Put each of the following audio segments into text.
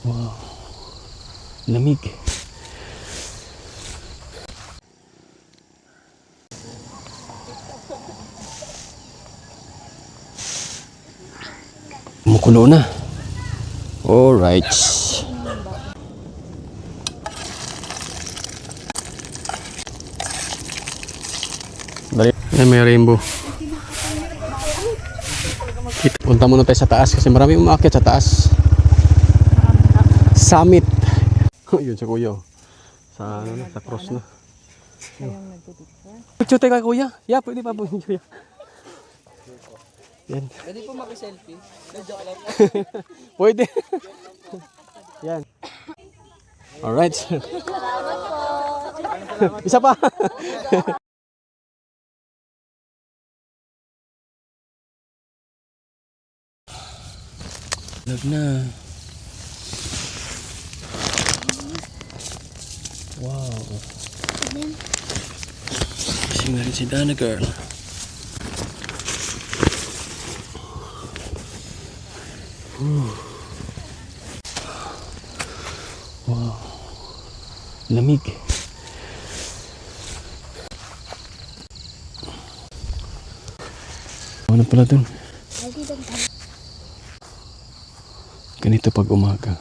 Wow, lamig. Kumukulo na. Alright. Dali. Ay, may rainbow. Punta muna tayo sa taas kasi marami umakyat sa taas. Summit. Yun sa kuya. Sa cross na. Picture tayo kay kuya. Yeah, pwede pa po yung kuya. Yan. Pwede po maki-selfie? Joke lang. Pwede. Yan. Alright. Isa pa. Lag na. Wow. Kasi nga rin si Dana girl. Wow. Lamig. Ano pala dun? Ganito pag umaga.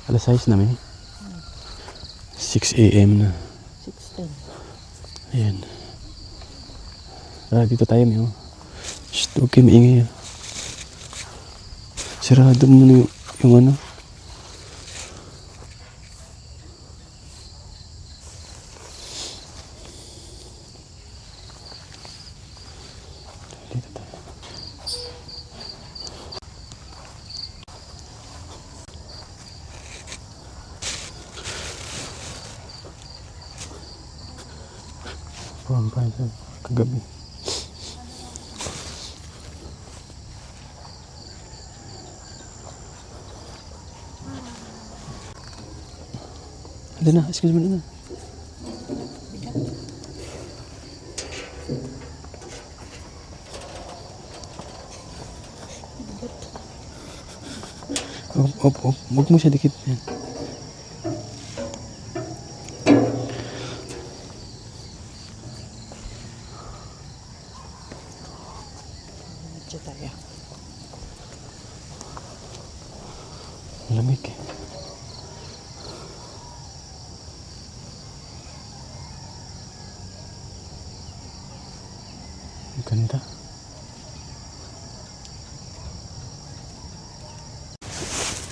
Alas 6 namin. 6 AM na. 6:10. Ayan. Tara, dito tayo, Mio. Shh, huwag kayo maingay. Sarado mo na yung ano. Dito tayo. Kagabi. Ada na, excuse me na. Op. Huwag mo siya dikit. Yan. Medyo tayo. Lamig. Ang ganda.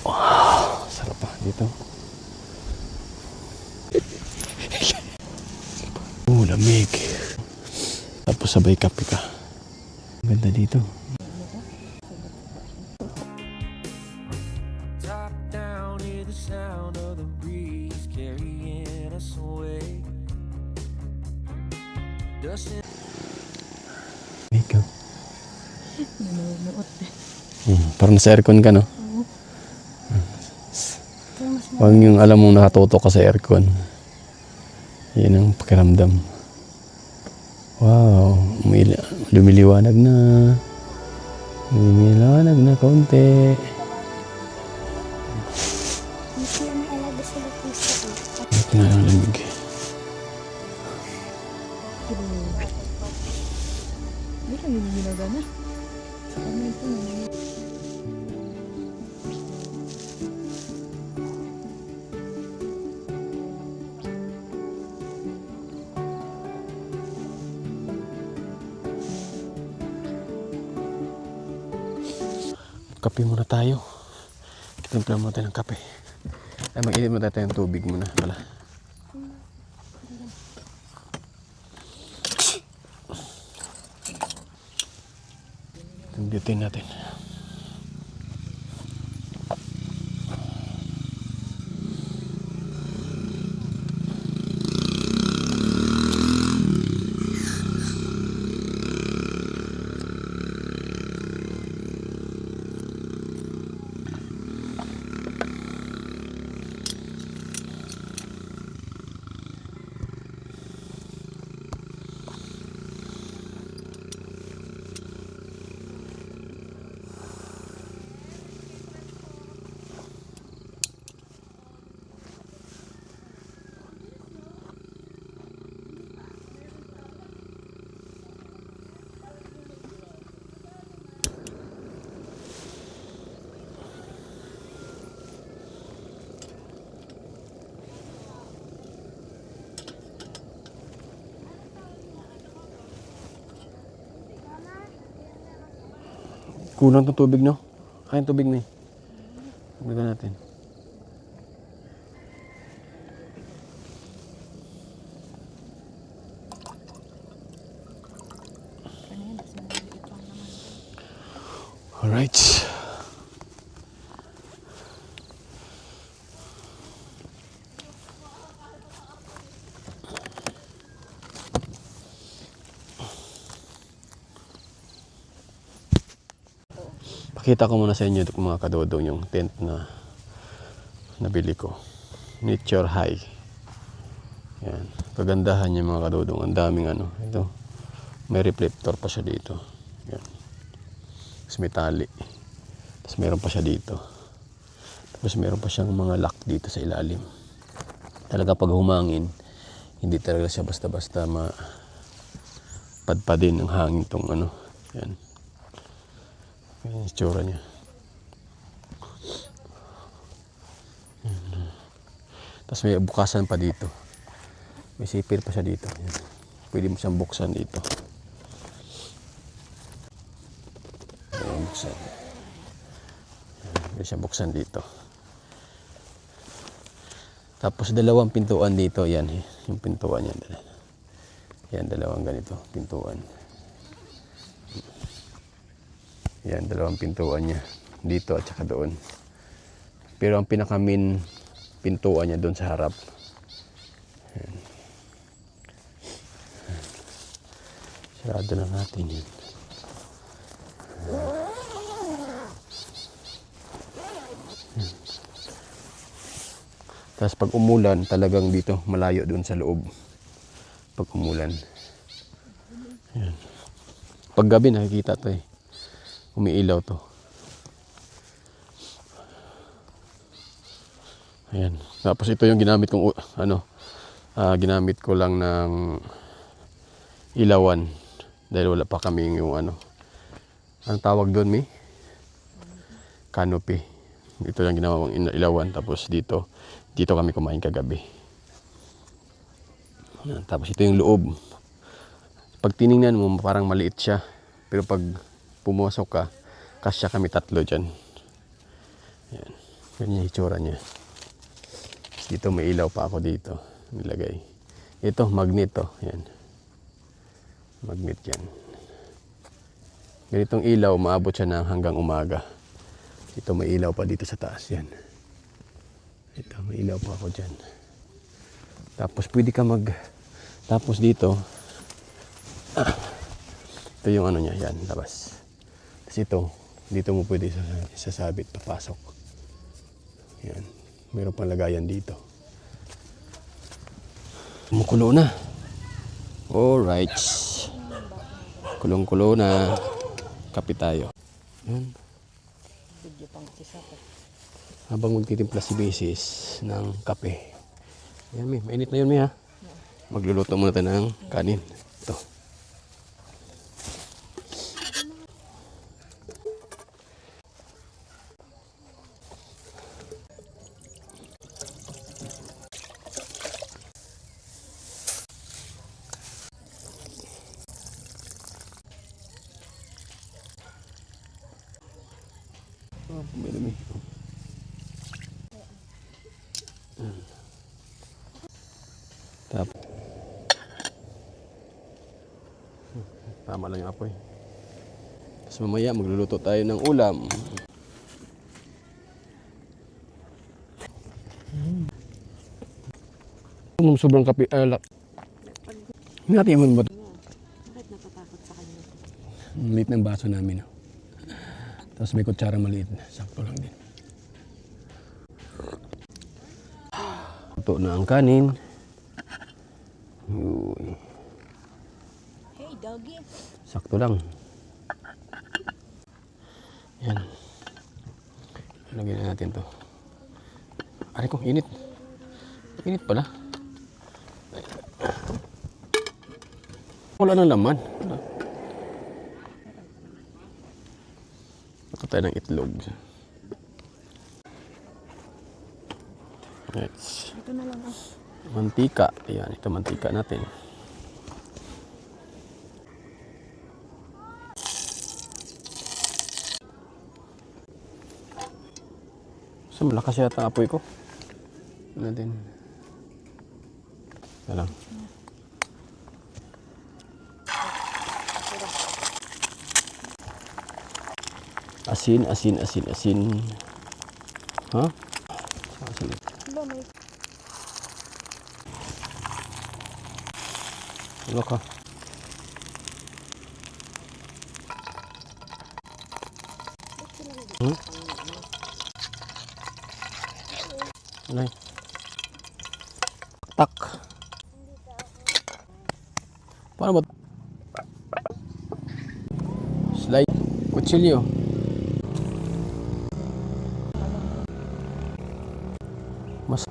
Wow, sarap pa dito. Lamig. Tapos sabay kape ka. Ang ganda dito. Ikaw. Nanunuot. Parang nasa aircon ka, no? Huwag yung alam mong nakatutok ka sa aircon. Yan ang pakiramdam. Wow, lumiliwanag na. Lumiliwanag na kaunti. Ito na ang lamig. Hindi lang yung ginagana. Ano ito? Kape muna tayo. Timpla muna tayo ng kape. Ay, mag-init muna tayo ng tubig muna pala. Tingnan natin. Kulang ng tubig, no? Kain tubig, May. Dagdagan natin. Ano yan? Mas maliliit lang naman. Alright. Pakita ko muna sa inyo mga kadodong yung tent na nabili ko. Nature High. Yan. Kagandahan yung mga kadodong. Ang daming ano. Ito. May reflector pa siya dito. Yan. Tapos may tali. Tapos meron pa siya dito. Tapos meron pa siyang mga lock dito sa ilalim. Talaga pag humangin, hindi talaga siya basta-basta mapadpadin ng hangin tong ano. Yan. Yan yung itsura niya. Yan. Tapos may bukasan pa dito. May sipir pa siya dito. Yan. Pwede mo siyang buksan dito. Ayan, buksan. Pwede siyang buksan dito. Tapos dalawang pintuan dito. Yan eh. Yung pintuan yan. Yan, dalawang ganito. Pintuan. Yan, dalawang pintuan niya. Dito at saka doon. Pero ang pinaka-main pintuan niya doon sa harap. Yan. Sarado na natin yan. Tapos pag umulan, talagang dito malayo doon sa loob. Pag umulan. Yan. Pag gabi nakikita to eh. Umiilaw to. Ayan. Tapos ito yung ginamit kong ginamit ko lang ng ilawan dahil wala pa kami yung ano. Anong tawag doon, Mi? Canopy. Ito lang ginawa kong ilawan. Tapos dito kami kumain kagabi. Ayan. Tapos ito yung loob. Pag tiningnan mo, parang maliit siya. Pero pag pumasok ka, kasya kami tatlo dyan. Ayan. Ganyan yung itsura niya. Dito may ilaw pa ako dito. Nilagay. Ito, magnet to. Ayan. Magnet yan. Ganitong ilaw, maabot siya na hanggang umaga. Ito may ilaw pa dito sa taas. Yan. Ito, may ilaw pa ako dyan. Tapos pwede ka tapos dito, ito yung ano niya. Yan, labas. Ito, dito mo pwede sasabit, papasok. Yan. Meron pang lagayan dito. Kumukulo na. Alright. Kulong-kulo na. Kape tayo. Yan. Video pang sisapot. Habang magtitimpla si Beses ng kape. Yan, Mi. Mainit na yun, Mi, ha? Magluluto muna tayo ng kanin. Ito. Bumili. Tapos tama lang yung apoy. Tapos mamaya magluluto tayo ng ulam. Sobrang kape. Natin mo ba? Bakit natatakot sa kanya? Maliit ng baso namin. Tapos may kutsara maliit. Sakto lang din. Ito na ang kanin. Uy. Hey, doggy. Sakto lang. Yan. Lagyan na natin to. Aray ko, init. Init pala. Wala nang laman. Ito tayo ng itlog. Yes. Ito na lang ah. Mantika. Ayan, ito mantika natin. So, malakas yata ang apoy ko. Ano din? Alam. Asin, asin, asin, asin. Ha? Asin. Wala, may Ano ka? Hmm? Alay. Tak. Paano ba? Slide. Kutsilyo. Mas.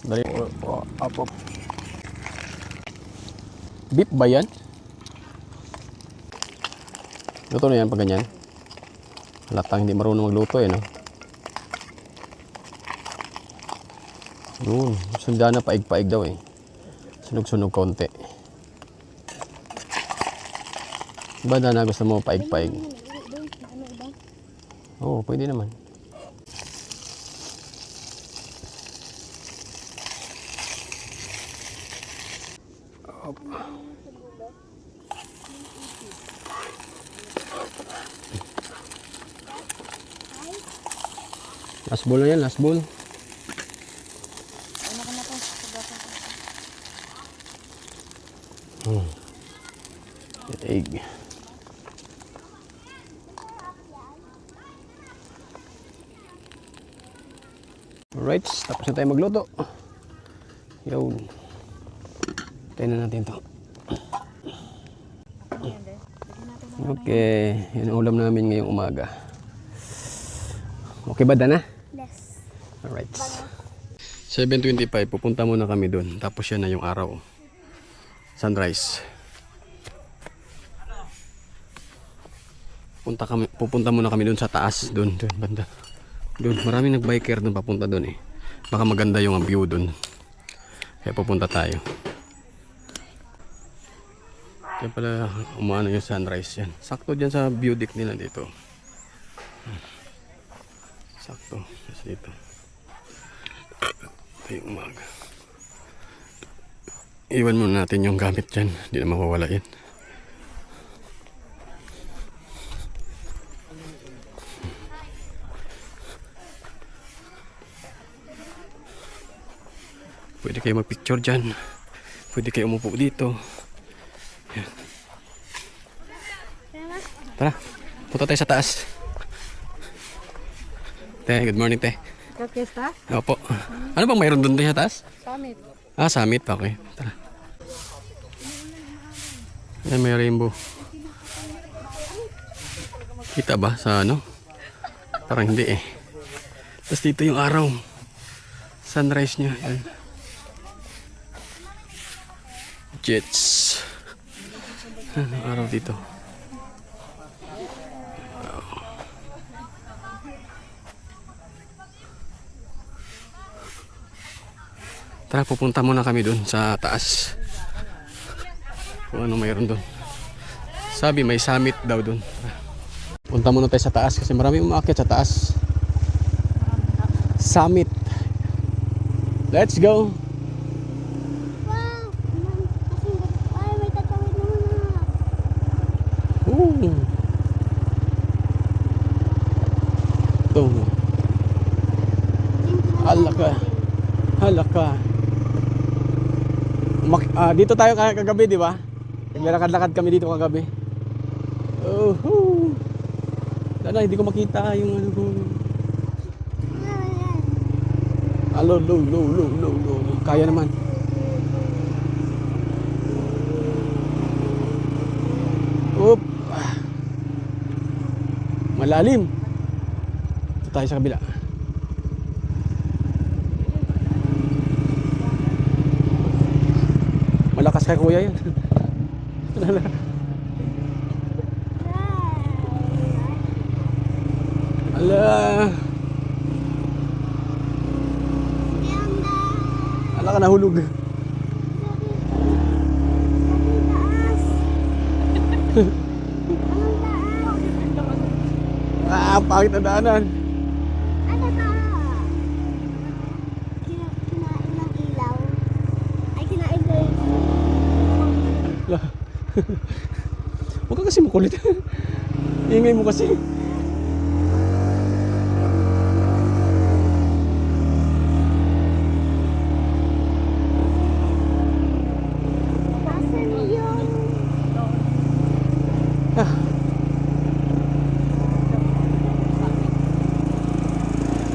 Dali. Up, up. Beef ba yan? Luto na yan pag ganyan. Halatang hindi marunong magluto eh, no? Yun. Sunda na paig-paig daw eh. Sunog-sunog konti. Ba na gusto mo paig-paig? Oo, pwede naman. Last bowl na yan, last bowl. Egg. Alright, tapos na tayo magluto. Yun. Tayo na natin to. Okay, yun ang ulam namin ngayong umaga. Okay ba, Dana? Yes. Alright. 7:25, pupunta muna kami dun. Tapos yan na yung araw. Sunrise. Pupunta muna kami dun sa taas. Dun, banda. Dun, maraming nagbiker dun papunta dun eh. Baka maganda yung view dun. Kaya pupunta tayo. Kaya pala umano yung sunrise yan. Sakto dyan sa view deck nila dito. Sakto. Just dito. Ito yung umaga. Iwan muna natin yung gamit dyan. Hindi na mawawala yan. Pwede kayo mag-picture dyan. Pwede kayo umupo dito. Yan. Tara, punta tayo sa taas. Te, good morning, te. Kakesta? Opo. Ano bang mayroon doon sa taas? Summit. Ah, summit. Okay. Tara. Ayan, may rainbow. Kita ba sa ano? Parang hindi eh. Tapos dito yung araw. Sunrise niya. Ayan. Jets. Ano araw dito? Tara, pupunta muna kami dun sa taas. Kung ano mayroon dun. Sabi may summit daw dun. Punta muna tayo sa taas kasi marami umaakyat sa taas. Summit. Let's go. Wow! Ay, may tatawid naman na. Ooh. Ito. Halaka. Halaka. Dito tayo kagabi, di ba? Naglalakad-lakad kami dito kagabi. Oh. Dala, hindi ko makita yung ano ko. Low. Kaya naman. Oop. Malalim. Ito tayo sa kabila. Malakas kay kuya yan. Ala. Ala ka nahulog. pangit na daanan. Ano ba? Kinain ng ilaw. Ay, kinain ko yung... Huwag ka kasi makulit. Ingay mo kasi. Nasaan yun?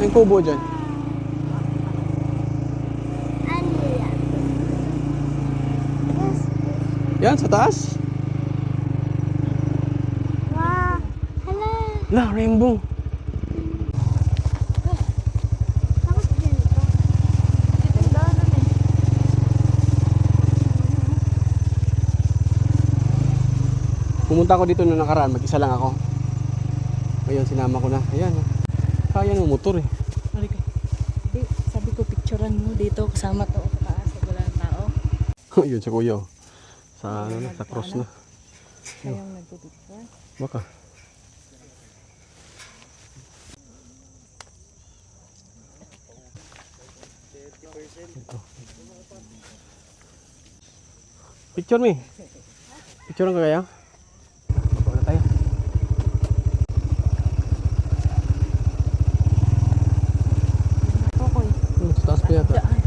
Ang kubo dyan. Ano yan? Yes. Yan, sa taas. Wow. Hala. La, rainbow. Tapos ganito. Ito yung daanan eh. Pumunta ako dito nung nakaraan, mag-isa lang ako. Ngayon, sinama ko na. Ayan, oh. Kaya ng motor eh. Halika. Di, sabi ko picturean mo dito kasama to sa taas pag wala ng tao. Yun si kuya. Oh. Sa, ano, sa cross na. Kayang nagpipicture. Baka. Ito. Picture me. Picture ka kaya? Baba na tayo. Ako Sa taas pa yata. daan.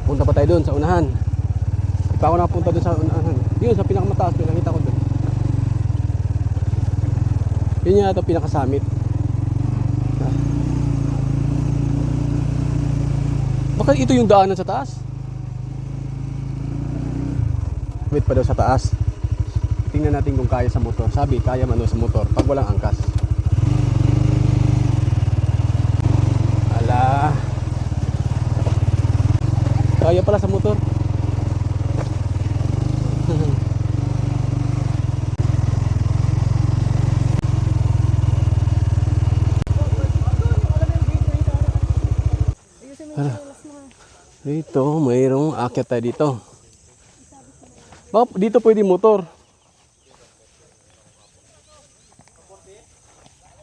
Punta pa tayo doon sa unahan. Di pa ako nakapunta doon sa unahan. Yun, sa pinakamataas, pinakita ko doon. Yun yata pinakasamit. Ah. Baka ito yung daanan sa taas? Wait pa daw sa taas. Tingnan natin kung kaya sa motor. Sabi, kaya man daw sa motor pag walang angkas. Ala. Kaya pala sa motor. Dito, mayroong akyat tayo dito. Baka dito pwede motor.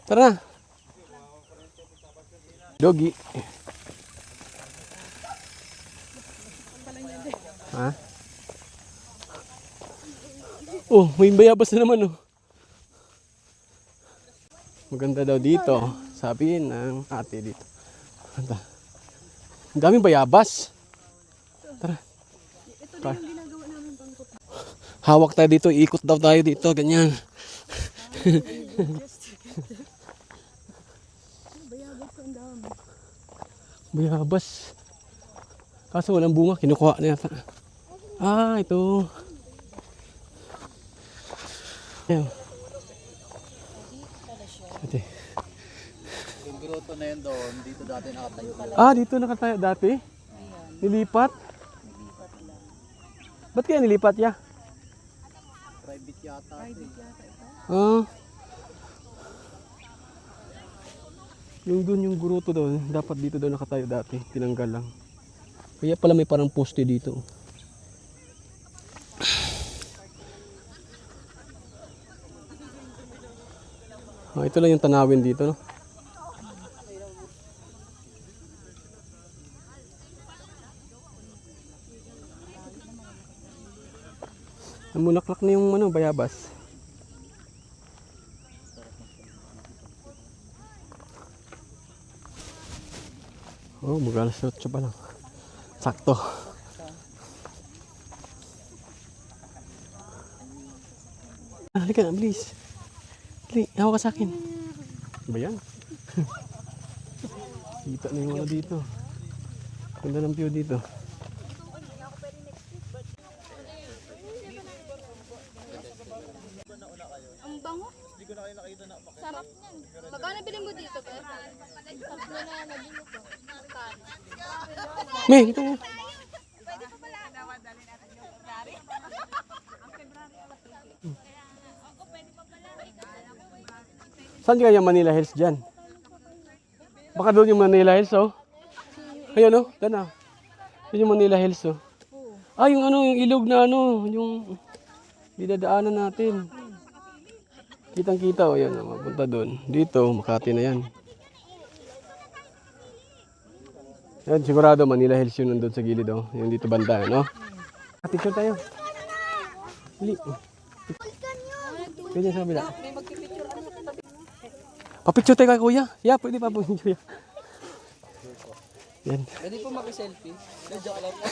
Tara na. Doggy. Ha? Oh, may bayabas na naman oh. Maganda daw dito. Sabi ng ate dito. Anta. Ang daming bayabas. Tara. Ito din yung ginagawa namin pangkot. Hawak tayo dito, ikot daw tayo dito, ganyan. Bayabas ko ang dami. Bayabas. Kaso walang bunga, kinukuha na yata. Ah, ito. Ayan. Ate. Yung gruto na yun doon, dito dati nakatayo. Ah, dito nakatayo dati? Nilipat? Ba't kaya nilipat ya? Private yata. Ah. Yung dun yung gruto daw, dapat dito daw nakatayo dati, tinanggal lang. Kaya pala may parang poste dito. Ah, ito lang yung tanawin dito, no? Namulaklak na yung ano, bayabas. Oh, mag-alas 8 pa lang. Sakto. Halika na, please. Dali, hawa ka sa akin. Ba yan? Kita na yung ano dito. Ganda ng view dito. Ang bango. Sarap niyan. Magkano bilhin mo dito, pe? Tatlo na nabili ko. May, dito mo. Saan kaya yung Manila Hills dyan? Baka doon yung Manila Hills, oh. Ayun, oh. Doon, ah. Yun yung Manila Hills, oh. Ah, yung ano, yung ilog na ano, yung dinadaanan natin. Kitang-kita o yan, mapunta doon. Dito, Makati na yan. Yan, sigurado Manila Hills yun nandun sa gilid oh. Yung dito banda, no? Picture tayo. Hali. Pwede sa kabila. Papicture tayo kay kuya. Yeah, pwede pa po. Yan. Pwede po maki-selfie. Joke lang po.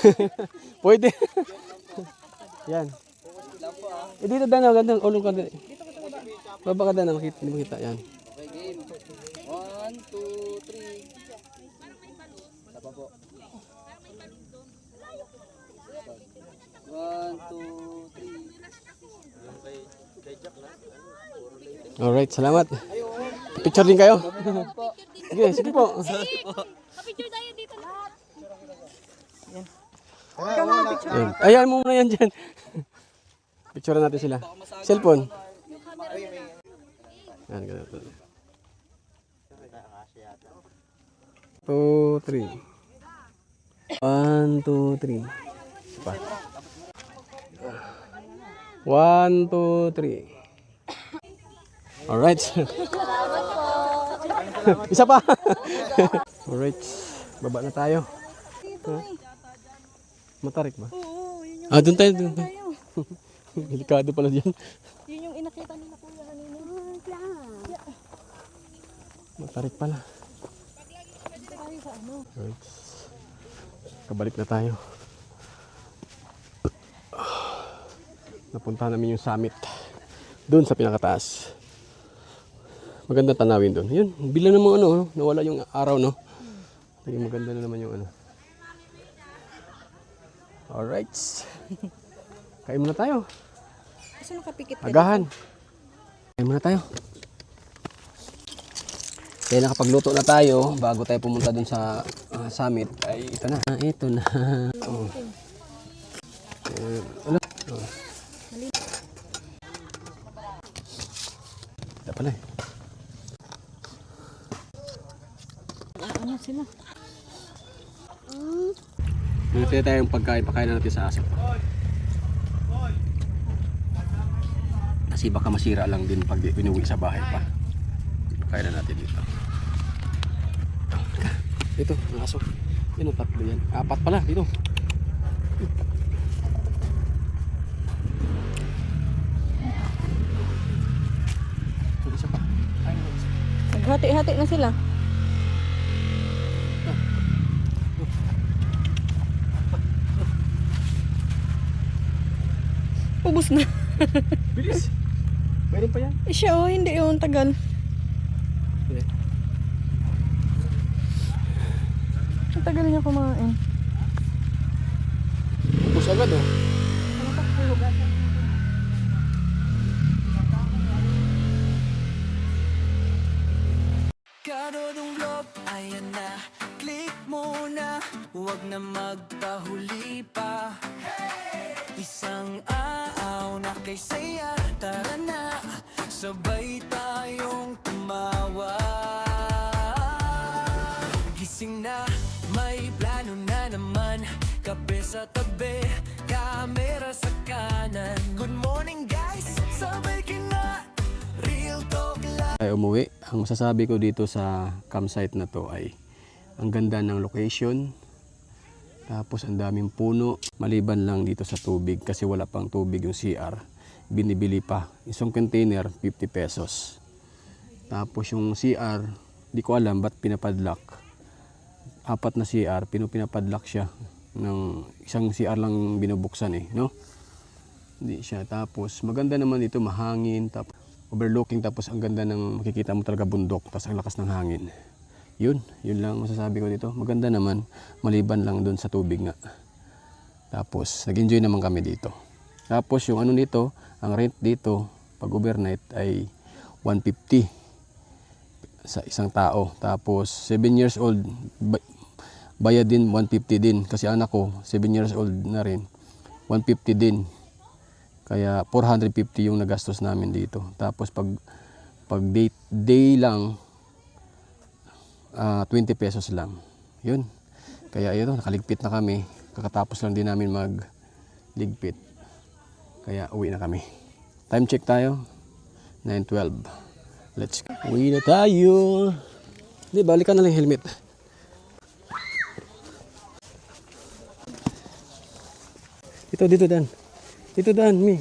Pwede. Yan. Lang po ah. Dito dana, ganda. Ulong ka dito. Baba ka dana, makita. Hindi makita. Yan. Okay, game. 1, 2, 3. Tapa po. 1, 2, 3. Alright, salamat. Picture din kayo. Sige, sige po. Kapicture tayo dito lahat. Yan. Ayan mo muna yan dyan. Picture natin sila. Cellphone. Yan, ganito. 2, 3. 1, 2, 3. Pa. 1, 2, 3. Alright. Isa pa. Alright. Baba na tayo. Matarik ba? Oo, yun yung Doon tayo, doon tayo. Delikado pala dyan. yun yung inakita nila kuya kanina. Matarik pala. Tayo sa ano. Alright. Kabalik na tayo. Napunta namin yung summit. Doon sa pinakataas. Maganda tanawin doon. Yun, bilang naman ano, nawala yung araw, no? Naging maganda na naman yung ano. Alright. Kain muna tayo. Kasi nakapikit ka. Agahan. Kain muna tayo. Kaya nakapagluto na tayo bago tayo pumunta dun sa summit. Ay, ito na. Ito na. Oh. Ano? Oh. Ito pala eh. Ano sila? Nagtaya tayong pagkain. Pakain na natin sa aso. Kasi baka masira lang din pag pinuwi sa bahay pa. Pakain na natin dito. Ito, ang aso. Yan ang tatlo yan. 4 pala dito. Isa pa. Naghati-hati na sila. Ubus na. Bilis! Meron pa yan. Eh siya hindi yun, tagal. Okay. Ang tagal niya kumain. Ubus agad oh. Kadodong loob, ayan na. Click muna, huwag na magpahuli pa. Isang aaw na kay saya. Tara na, sabay tayong tumawa. Gising na, may plano na naman. Kape sa tabi, kamera sa kanan. Good morning guys, sabay kina. Real talk lang. Ay umuwi. Ang masasabi ko dito sa campsite na to ay ang ganda ng location. Tapos ang daming puno. Maliban lang dito sa tubig kasi wala pang tubig yung CR. Binibili pa. Isang container 50 pesos. Tapos yung CR, di ko alam ba't pinapadlock. 4 na CR, pinapadlock siya. Ng isang CR lang binubuksan eh, no? Hindi siya. Tapos maganda naman dito, mahangin. Tapos overlooking, tapos ang ganda ng makikita mo talaga bundok, tapos ang lakas ng hangin. Yun lang masasabi ko dito. Maganda naman, maliban lang doon sa tubig nga. Tapos nag-enjoy naman kami dito. Tapos yung ano dito, ang rent dito pag overnight ay 150 sa isang tao. Tapos 7 years old bayad din 150 din kasi anak ko 7 years old na rin. 150 din. Kaya 450 yung nagastos namin dito. Tapos pag day lang 20 pesos lang. Yun. Kaya ito, nakaligpit na kami. Kakatapos lang din namin magligpit. Kaya uwi na kami. Time check tayo. 9:12. Let's go. Uwi na tayo. Hindi, balikan na lang yung helmet. Dito Dan. Dito Dan, mi.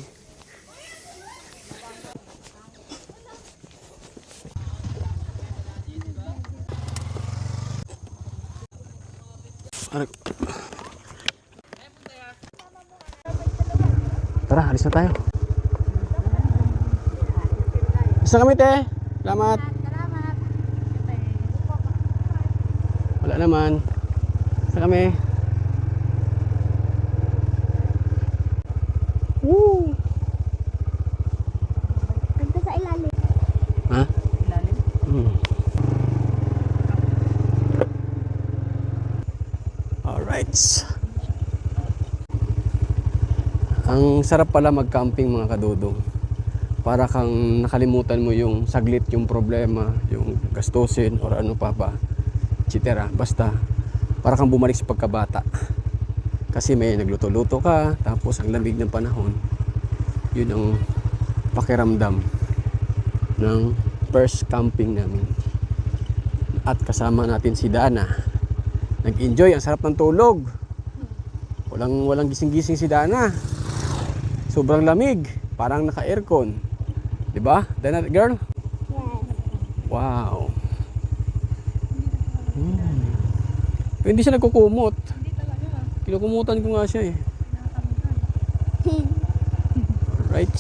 Tara, alis na tayo. Isa kami, te. Salamat. Wala naman. Isa kami. Woo! Punta sa ilalim. Ha? Ilalim. Alright. Ang sarap pala mag-camping mga kadodong. Para kang nakalimutan mo yung saglit yung problema, yung gastusin or ano pa, etc. Basta para kang bumalik sa pagkabata. Kasi may nagluto-luto ka, tapos ang lamig ng panahon. Yun ang pakiramdam ng first camping namin. At kasama natin si Dana. Nag-enjoy, ang sarap ng tulog. Walang gising-gising si Dana. Sobrang lamig, parang naka-aircon. 'Di ba? Dana girl? Yes. Wow. Pero hindi siya nagkukumot. Kinukumutan ko nga siya eh. Right.